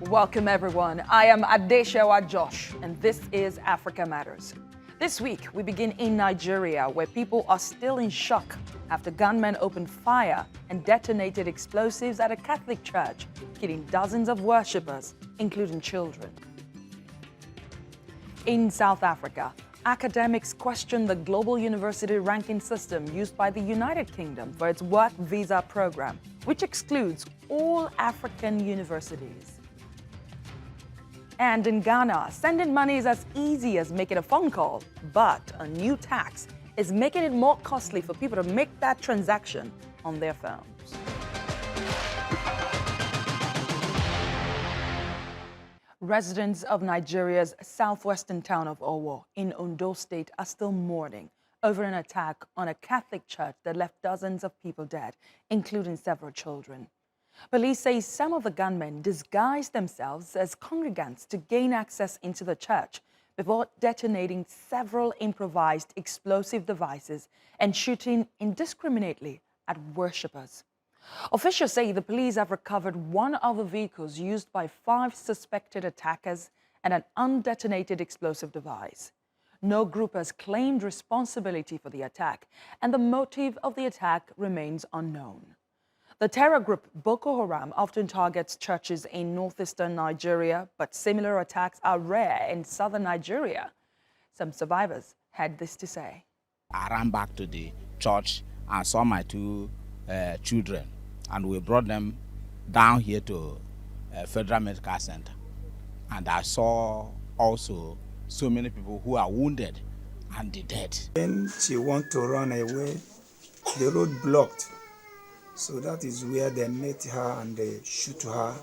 Welcome, everyone. I am Adeshewa Josh, and this is Africa Matters. This week, we begin in Nigeria, where people are still in shock after gunmen opened fire and detonated explosives at a Catholic church, killing dozens of worshippers, including children. In South Africa, academics question the global university ranking system used by the United Kingdom for its work visa program, which excludes all African universities. And in Ghana, sending money is as easy as making a phone call, but a new tax is making it more costly for people to make that transaction on their phones. Residents of Nigeria's southwestern town of Owo in Ondo State are still mourning over an attack on a Catholic church that left dozens of people dead, including several children. Police say some of the gunmen disguised themselves as congregants to gain access into the church before detonating several improvised explosive devices and shooting indiscriminately at worshippers. Officials say the police have recovered one of the vehicles used by 5 suspected attackers and an undetonated explosive device. No group has claimed responsibility for the attack, and the motive of the attack remains unknown. The terror group Boko Haram often targets churches in northeastern Nigeria, but similar attacks are rare in southern Nigeria. Some survivors had this to say. I ran back to the church and saw my 2 children, and we brought them down here to Federal Medical Center. And I saw also so many people who are wounded and dead. When she wanted to run away, the road blocked. So that is where they met her and they shoot her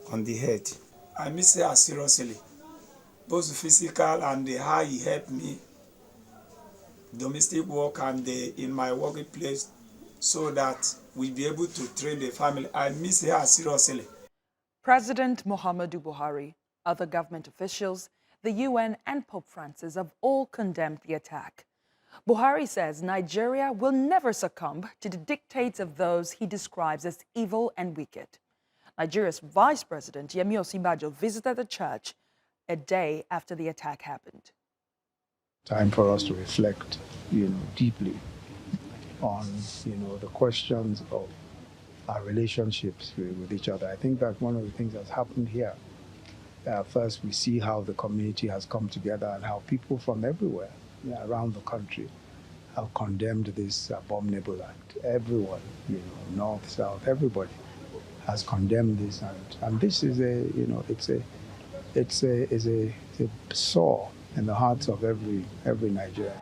on the head. I miss her seriously, both physical and how he helped me, domestic work and in my workplace, so that we'll be able to train the family. I miss her seriously. President Muhammadu Buhari, other government officials, the UN and Pope Francis have all condemned the attack. Buhari says Nigeria will never succumb to the dictates of those he describes as evil and wicked. Nigeria's Vice President Yemi Osinbajo visited the church a day after the attack happened. Time for us to reflect, deeply on, the questions of our relationships with each other. I think that one of the things that's happened here, first we see how the community has come together and how people from everywhere around the country have condemned this abominable act. Everyone, north, south, everybody has condemned this, and this is a sore in the hearts of every Nigerian.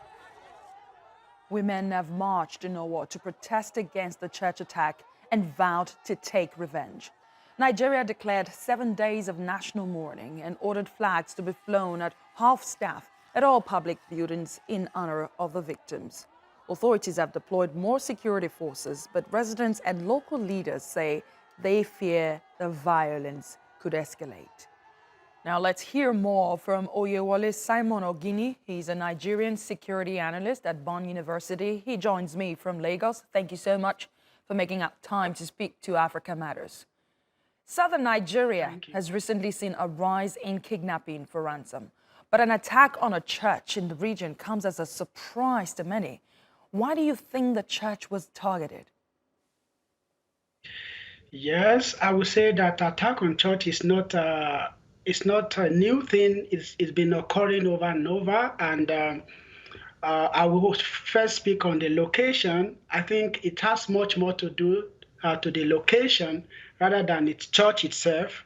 Women have marched in Owo to protest against the church attack and vowed to take revenge. Nigeria declared 7 days of national mourning and ordered flags to be flown at half-staff at all public buildings in honor of the victims. Authorities have deployed more security forces, but residents and local leaders say they fear the violence could escalate. Now let's hear more from Oyewole Simon Oginni. He's a Nigerian security analyst at Bonn University. He joins me from Lagos. Thank you so much for making up time to speak to Africa Matters. Southern Nigeria has recently seen a rise in kidnapping for ransom. But an attack on a church in the region comes as a surprise to many. Why do you think the church was targeted? Yes, I would say that attack on church is not a new thing. It's been occurring over and over. And I will first speak on the location. I think it has much more to do to the location rather than its church itself.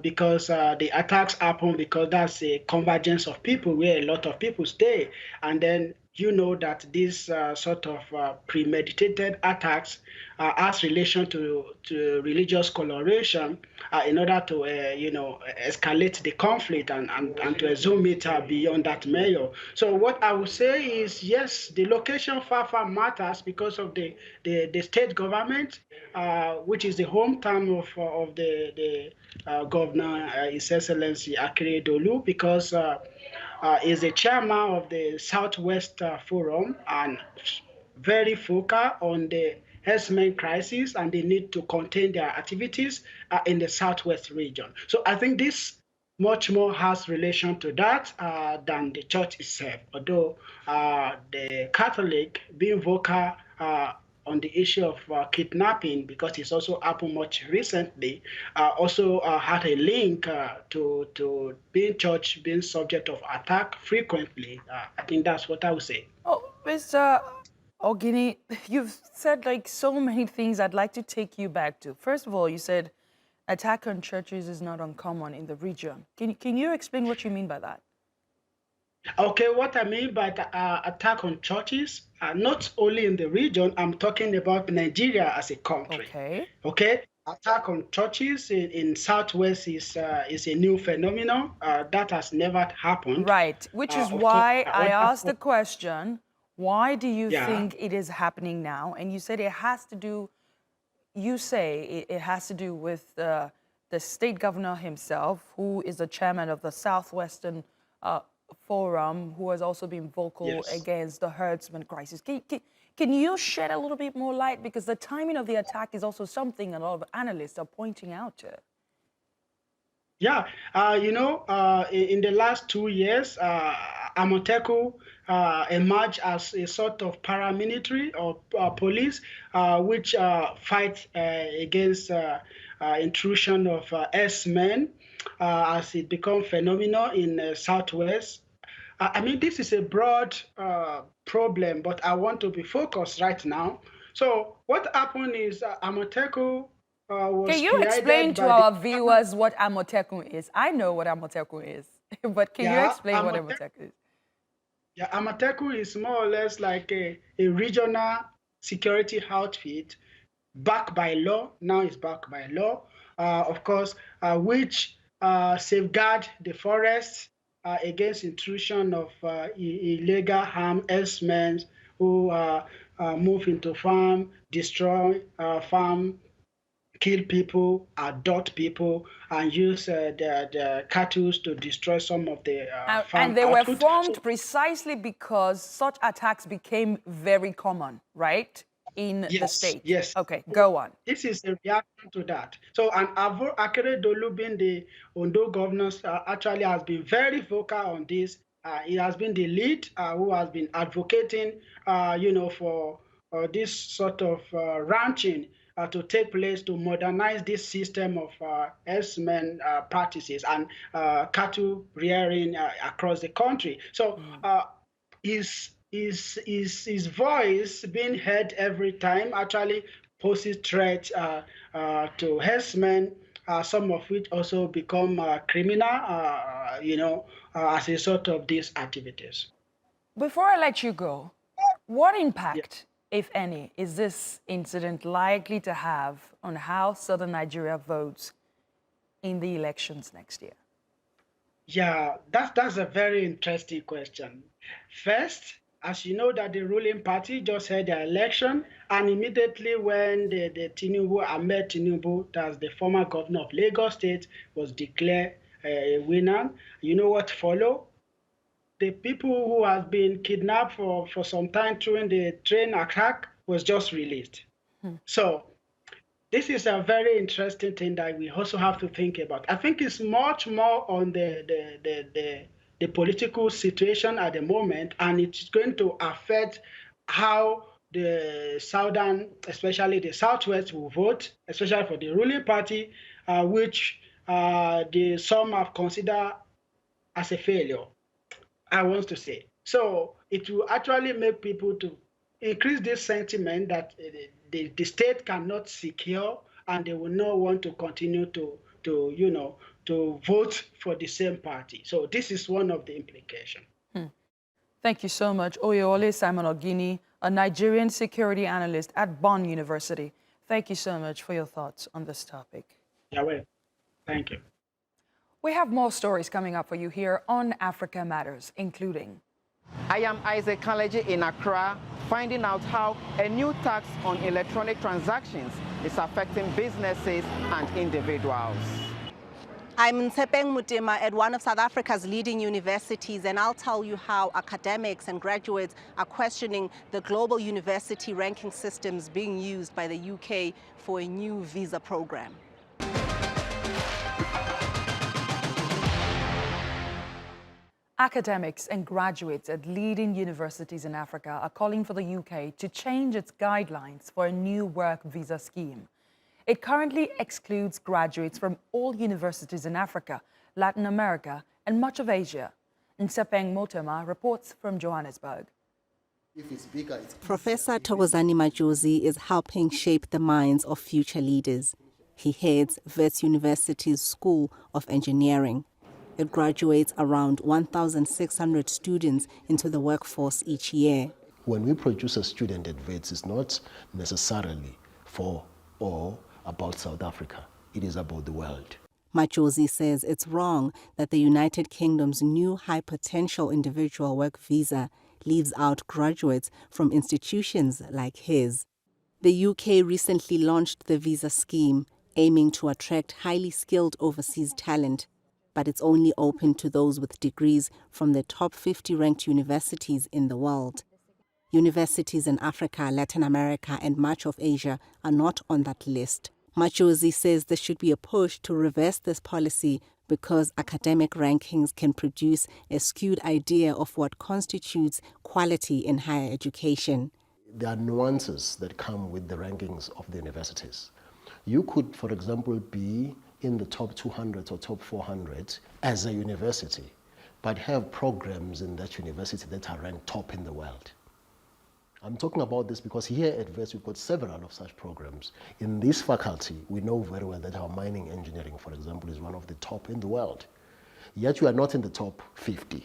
Because the attacks happen because that's a convergence of people where a lot of people stay. And then that this sort of premeditated attacks has relation to religious coloration in order to, escalate the conflict and to zoom it beyond that measure. So what I would say is, yes, the location far matters because of the state government, which is the hometown of the Governor, His Excellency Akeredolu, because is the chairman of the Southwest Forum and very focal on the herdsmen crisis, and they need to contain their activities in the southwest region. So I think this much more has relation to that than the church itself, although the Catholic being vocal on the issue of kidnapping, because it's also happened much recently, also had a link to being church being subject of attack frequently. I think that's what I would say. Oh, Mr. Oginni, you've said like so many things I'd like to take you back to. First of all, you said attack on churches is not uncommon in the region. Can you explain what you mean by that? Okay, what I mean by the, attack on churches, not only in the region, I'm talking about Nigeria as a country. Okay. Okay, attack on churches in Southwest is a new phenomenon that has never happened. Right, which is why I asked the question, why do you think it is happening now? And you said it has to do, you say it has to do with the state governor himself, who is the chairman of the Southwestern Forum, who has also been vocal against the herdsman crisis. Can you shed a little bit more light? Because the timing of the attack is also something a lot of analysts are pointing out to. Yeah, in the last 2 years, Amoteku emerged as a sort of paramilitary or police, which fight against intrusion of S-men as it becomes phenomenal in Southwest. I mean, this is a broad problem, but I want to be focused right now. So what happened is Amoteku can you explain to our viewers what Amoteku is? I know what Amoteku is, but can you explain what Amoteku is? Yeah, Amoteku is more or less like a regional security outfit backed by law. Now it's backed by law, of course, which safeguard the forests against intrusion of illegal herdsmen who move into farm, destroy farm, kill people, abduct people, and use the cattle to destroy some of the farm and they output. were formed precisely because such attacks became very common, right? In the state. Yes. Okay, go on. This is a reaction to that. So, and Avo Akeredolu, being the Ondo governor, actually has been very vocal on this. He has been the lead who has been advocating, for this sort of ranching to take place to modernize this system of herdsmen practices and cattle rearing across the country. So his voice being heard every time actually poses threat to herdsmen, some of which also become criminal, as a result of these activities. Before I let you go, what impact, if any, is this incident likely to have on how southern Nigeria votes in the elections next year? Yeah, that's a very interesting question. First, as you know, that the ruling party just had their election, and immediately when the Ahmed Tinubu, that's the former governor of Lagos State, was declared a winner, you know what followed? The people who have been kidnapped for some time during the train attack was just released. So this is a very interesting thing that we also have to think about. I think it's much more on the political situation at the moment, and it's going to affect how the southern, especially the southwest, will vote, especially for the ruling party, which some have considered as a failure, I want to say. So it will actually make people to increase this sentiment that the state cannot secure, and they will not want to continue to vote for the same party. So this is one of the implications. Thank you so much. Oyewole Simon Oginni, a Nigerian security analyst at Bonn University. Thank you so much for your thoughts on this topic. Yeah, well, thank you. We have more stories coming up for you here on Africa Matters, including... I am Isaac Kaleji in Accra, finding out how a new tax on electronic transactions is affecting businesses and individuals. I'm Ntshepeng Mutema at one of South Africa's leading universities, and I'll tell you how academics and graduates are questioning the global university ranking systems being used by the UK for a new visa program. Academics and graduates at leading universities in Africa are calling for the UK to change its guidelines for a new work visa scheme. It currently excludes graduates from all universities in Africa, Latin America, and much of Asia. Ntshepeng Mutema reports from Johannesburg. Professor Thokozani Majozi is helping shape the minds of future leaders. He heads Wits University's School of Engineering. It graduates around 1,600 students into the workforce each year. When we produce a student at Wits, it's not necessarily for or about South Africa. It is about the world. Majozi says it's wrong that the United Kingdom's new high potential individual work visa leaves out graduates from institutions like his. The UK recently launched the visa scheme, aiming to attract highly skilled overseas talent, but it's only open to those with degrees from the top 50 ranked universities in the world. Universities in Africa, Latin America, and much of Asia are not on that list. Majozi says there should be a push to reverse this policy because academic rankings can produce a skewed idea of what constitutes quality in higher education. There are nuances that come with the rankings of the universities. You could, for example, be in the top 200 or top 400 as a university, but have programs in that university that are ranked top in the world. I'm talking about this because here at Wits we've got several of such programs. In this faculty, we know very well that our mining engineering, for example, is one of the top in the world. Yet we are not in the top 50.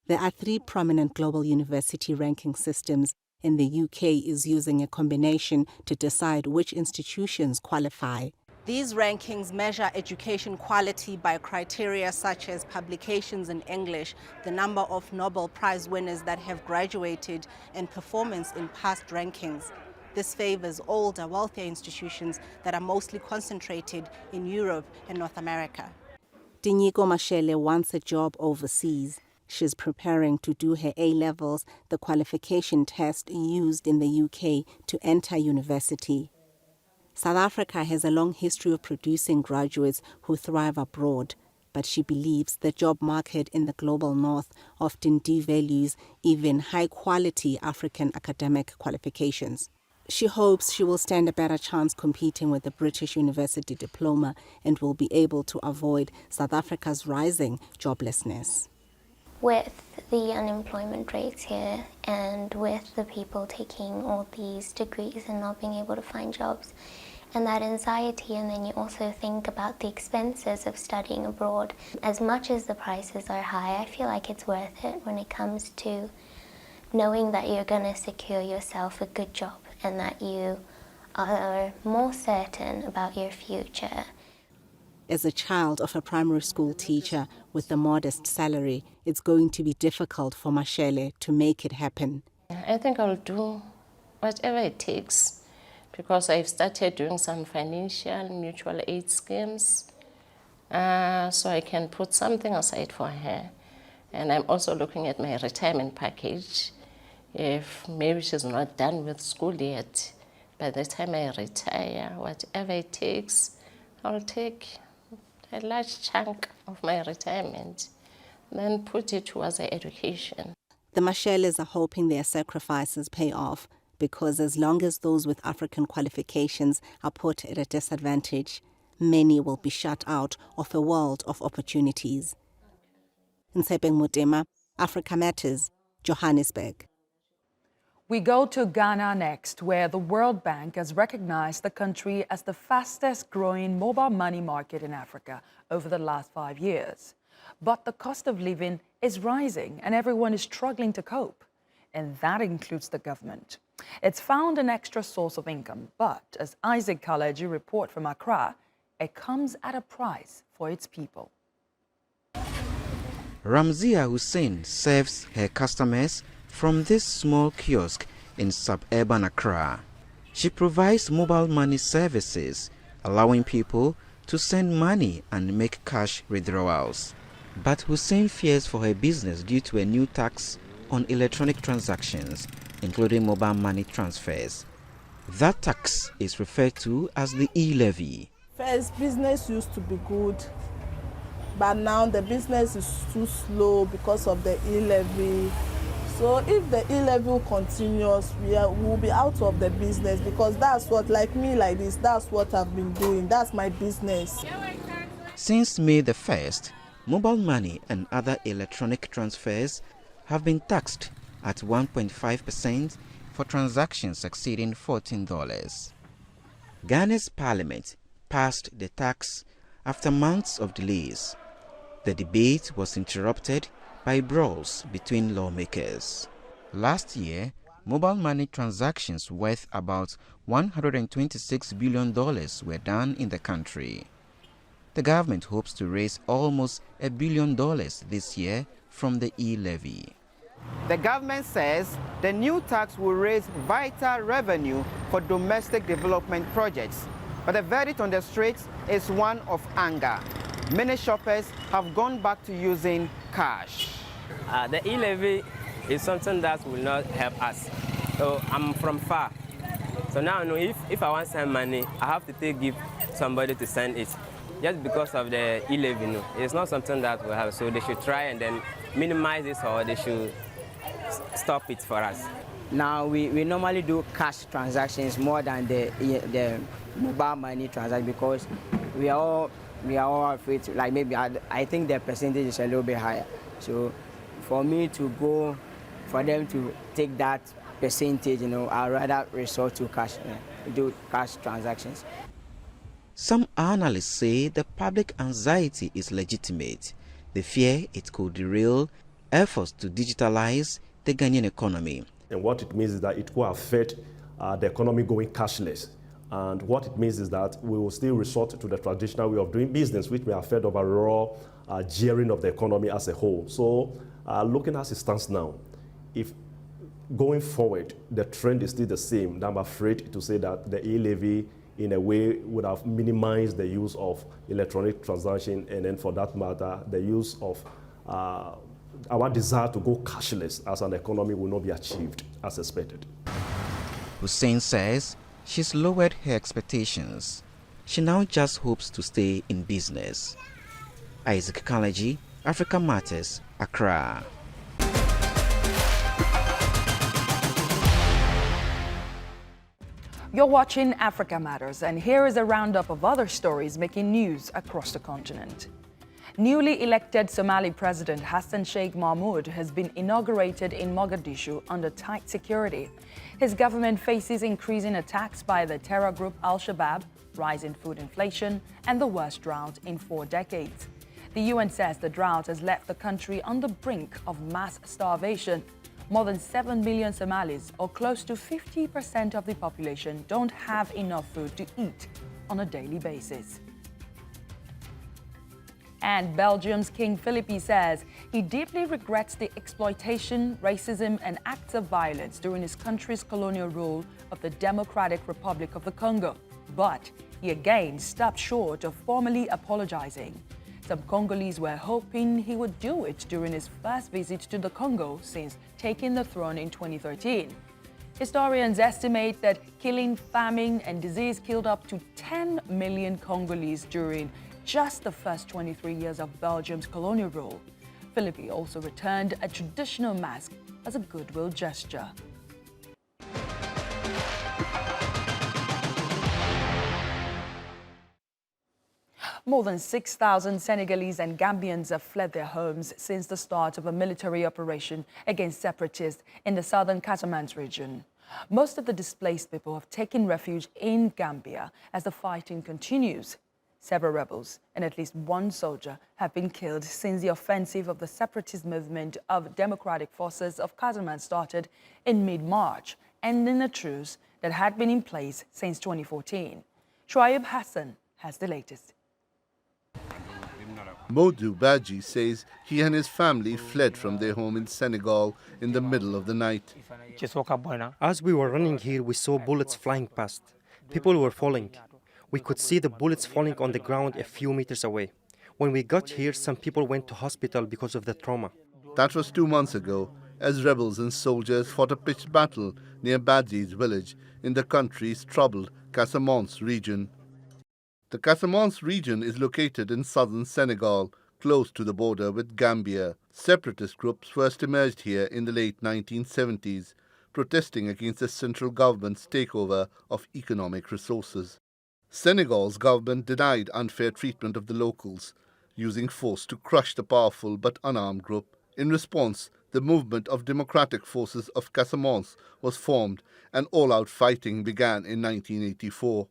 There are 3 prominent global university ranking systems, and the UK is using a combination to decide which institutions qualify. These rankings measure education quality by criteria such as publications in English, the number of Nobel Prize winners that have graduated, and performance in past rankings. This favors older, wealthier institutions that are mostly concentrated in Europe and North America. Dinyiko Mashele wants a job overseas. She's preparing to do her A-levels, the qualification test used in the UK to enter university. South Africa has a long history of producing graduates who thrive abroad, but she believes the job market in the global north often devalues even high-quality African academic qualifications. She hopes she will stand a better chance competing with the British University diploma and will be able to avoid South Africa's rising joblessness. With the unemployment rates here and with the people taking all these degrees and not being able to find jobs, and that anxiety, and then you also think about the expenses of studying abroad. As much as the prices are high, I feel like it's worth it when it comes to knowing that you're going to secure yourself a good job and that you are more certain about your future. As a child of a primary school teacher with a modest salary, it's going to be difficult for Mashele to make it happen. I think I'll do whatever it takes because I've started doing some financial mutual aid schemes so I can put something aside for her. And I'm also looking at my retirement package. If maybe she's not done with school yet, by the time I retire, whatever it takes, I'll take a large chunk of my retirement, then put it towards her education. The Masheles are hoping their sacrifices pay off because as long as those with African qualifications are put at a disadvantage, many will be shut out of a world of opportunities. Ntshepeng Mutema, Africa Matters, Johannesburg. We go to Ghana next, where the World Bank has recognized the country as the fastest growing mobile money market in Africa over the last 5 years. But the cost of living is rising and everyone is struggling to cope. And that includes the government. It's found an extra source of income, but as Isaac Kaleji reports from Accra, it comes at a price for its people. Ramzia Hussein serves her customers from this small kiosk in suburban Accra. She provides mobile money services, allowing people to send money and make cash withdrawals. But Hussein fears for her business due to a new tax on electronic transactions, including mobile money transfers. That tax is referred to as the e-levy. First, business used to be good, but now the business is too slow because of the e-levy. So if the e-levy continues, we'll be out of the business, because that's what, like me like this, that's what I've been doing. That's my business. Since May the 1st, mobile money and other electronic transfers have been taxed at 1.5% for transactions exceeding $14. Ghana's parliament passed the tax after months of delays. The debate was interrupted by brawls between lawmakers. Last year, mobile money transactions worth about $126 billion were done in the country. The government hopes to raise almost $1 billion this year from the e-levy. The government says the new tax will raise vital revenue for domestic development projects. But the verdict on the streets is one of anger. Many shoppers have gone back to using cash. The e-levy is something that will not help us. So I'm from far. So now if I want to send money, I have to give somebody to send it. Just because of the e-levy, it's not something that will help. So they should try and then minimize this, or they should stop it for us. Now we normally do cash transactions more than the mobile money transaction, because we are all afraid to, like, maybe I think the percentage is a little bit higher. So for me to go, for them to take that percentage, I'd rather resort to cash, do cash transactions. Some analysts say the public anxiety is legitimate. They fear it could derail efforts to digitalize the Ghanaian economy. And what it means is that it will affect the economy going cashless. And what it means is that we will still resort to the traditional way of doing business, which may affect overall gearing of the economy as a whole. So looking as it stands now, if going forward the trend is still the same, then I'm afraid to say that the e-levy in a way would have minimized the use of electronic transaction, and then for that matter, the use of our desire to go cashless as an economy will not be achieved as expected. Hussein says she's lowered her expectations. She now just hopes to stay in business. Isaac Kalaji, Africa Matters, Accra. You're watching Africa Matters, and here is a roundup of other stories making news across the continent. Newly elected Somali President Hassan Sheikh Mahmoud has been inaugurated in Mogadishu under tight security. His government faces increasing attacks by the terror group Al-Shabaab, rising food inflation, and the worst drought in 4 decades. The UN says the drought has left the country on the brink of mass starvation. More than 7 million Somalis, or close to 50% of the population, don't have enough food to eat on a daily basis. And Belgium's King Philippe says he deeply regrets the exploitation, racism, and acts of violence during his country's colonial rule of the Democratic Republic of the Congo. But he again stopped short of formally apologizing. Some Congolese were hoping he would do it during his first visit to the Congo since taking the throne in 2013. Historians estimate that killing, famine, and disease killed up to 10 million Congolese during just the first 23 years of Belgium's colonial rule. Philippe also returned a traditional mask as a goodwill gesture. More than 6,000 Senegalese and Gambians have fled their homes since the start of a military operation against separatists in the southern Casamance region. Most of the displaced people have taken refuge in Gambia as the fighting continues. Several rebels and at least 1 soldier have been killed since the offensive of the separatist movement of Democratic Forces of Casamance started in mid-March, ending a truce that had been in place since 2014. Shoaib Hassan has the latest. Modu Baji says he and his family fled from their home in Senegal in the middle of the night. As we were running here, we saw bullets flying past. People were falling. We could see the bullets falling on the ground a few meters away. When we got here, some people went to hospital because of the trauma. That was 2 months ago, as rebels and soldiers fought a pitched battle near Badzi's village in the country's troubled Casamance region. The Casamance region is located in southern Senegal, close to the border with Gambia. Separatist groups first emerged here in the late 1970s, protesting against the central government's takeover of economic resources. Senegal's government denied unfair treatment of the locals, using force to crush the powerful but unarmed group. In response, the Movement of Democratic Forces of Casamance was formed and all-out fighting began in 1984.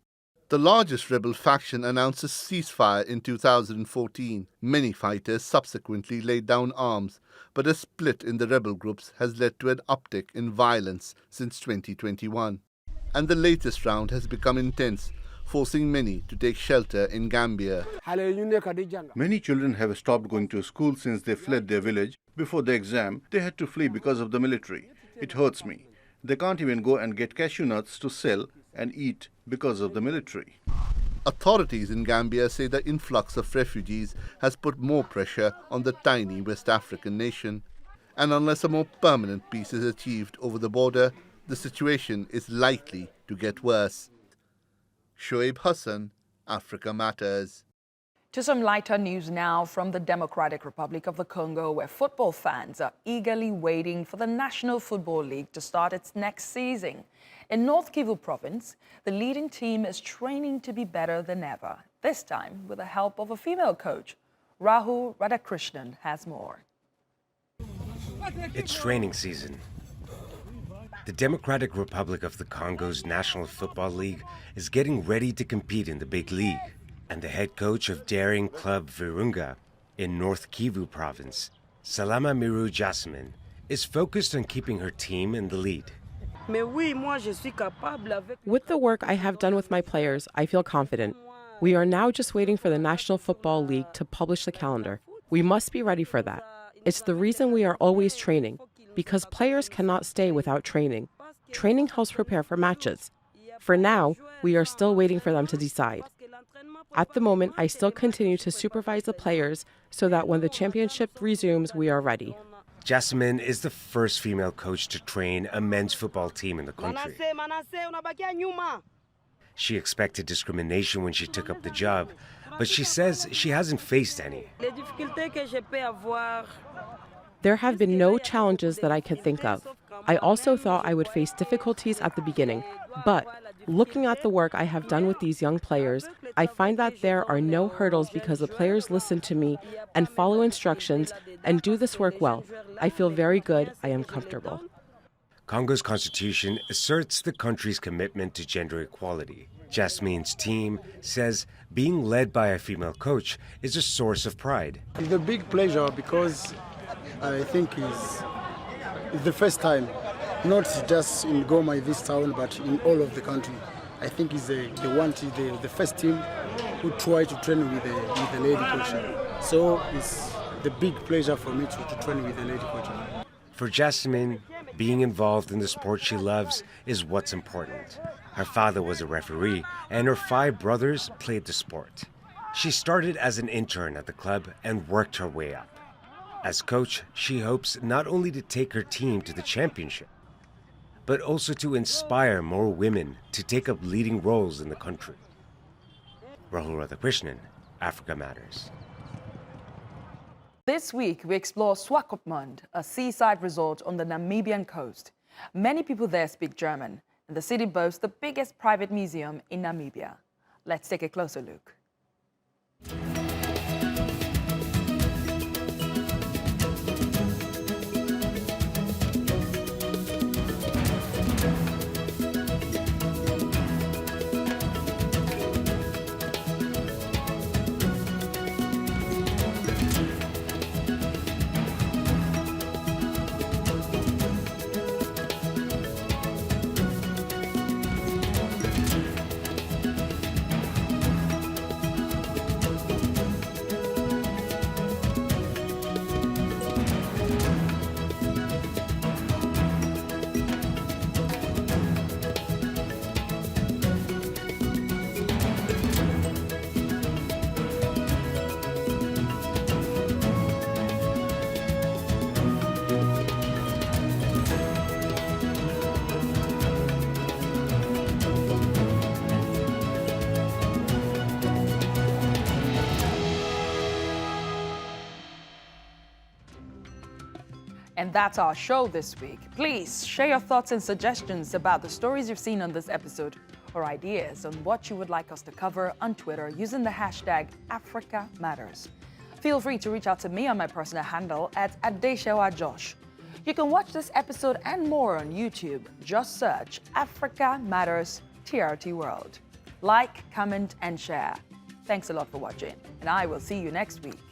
The largest rebel faction announced a ceasefire in 2014. Many fighters subsequently laid down arms, but a split in the rebel groups has led to an uptick in violence since 2021. And the latest round has become intense, forcing many to take shelter in Gambia. Many children have stopped going to school since they fled their village. Before the exam, they had to flee because of the military. It hurts me. They can't even go and get cashew nuts to sell and eat because of the military. Authorities in Gambia say the influx of refugees has put more pressure on the tiny West African nation. And unless a more permanent peace is achieved over the border, the situation is likely to get worse. Shoaib Hassan, Africa Matters. To some lighter news now from the Democratic Republic of the Congo, where football fans are eagerly waiting for the National Football League to start its next season. In North Kivu province, the leading team is training to be better than ever, this time with the help of a female coach. Rahul Radhakrishnan has more. It's training season. The Democratic Republic of the Congo's National Football League is getting ready to compete in the big league. And the head coach of daring club Virunga in North Kivu province, Salama Miru Jasmine, is focused on keeping her team in the lead. With the work I have done with my players, I feel confident. We are now just waiting for the National Football League to publish the calendar. We must be ready for that. It's the reason we are always training, because players cannot stay without training. Training helps prepare for matches. For now, we are still waiting for them to decide. At the moment, I still continue to supervise the players so that when the championship resumes, we are ready. Jasmine is the first female coach to train a men's football team in the country. She expected discrimination when she took up the job, but she says she hasn't faced any. There have been no challenges that I could think of. I also thought I would face difficulties at the beginning, but looking at the work I have done with these young players, I find that there are no hurdles because the players listen to me and follow instructions and do this work well. I feel very good. I am comfortable. Congo's constitution asserts the country's commitment to gender equality. Jasmine's team says being led by a female coach is a source of pride. It's a big pleasure because I think it's the first time, not just in Goma, this town, but in all of the country. I think it's the first team who try to train with the lady coach. So it's the big pleasure for me to train with the lady coach. For Jasmine, being involved in the sport she loves is what's important. Her father was a referee, and her 5 brothers played the sport. She started as an intern at the club and worked her way up. As coach, she hopes not only to take her team to the championship, but also to inspire more women to take up leading roles in the country. Rahul Radhakrishnan, Africa Matters. This week, we explore Swakopmund, a seaside resort on the Namibian coast. Many people there speak German, and the city boasts the biggest private museum in Namibia. Let's take a closer look. And that's our show this week. Please share your thoughts and suggestions about the stories you've seen on this episode or ideas on what you would like us to cover on Twitter using the hashtag #AfricaMatters. Feel free to reach out to me on my personal handle at @DeshawaJosh. You can watch this episode and more on YouTube. Just search Africa Matters TRT World. Like, comment, and share. Thanks a lot for watching, and I will see you next week.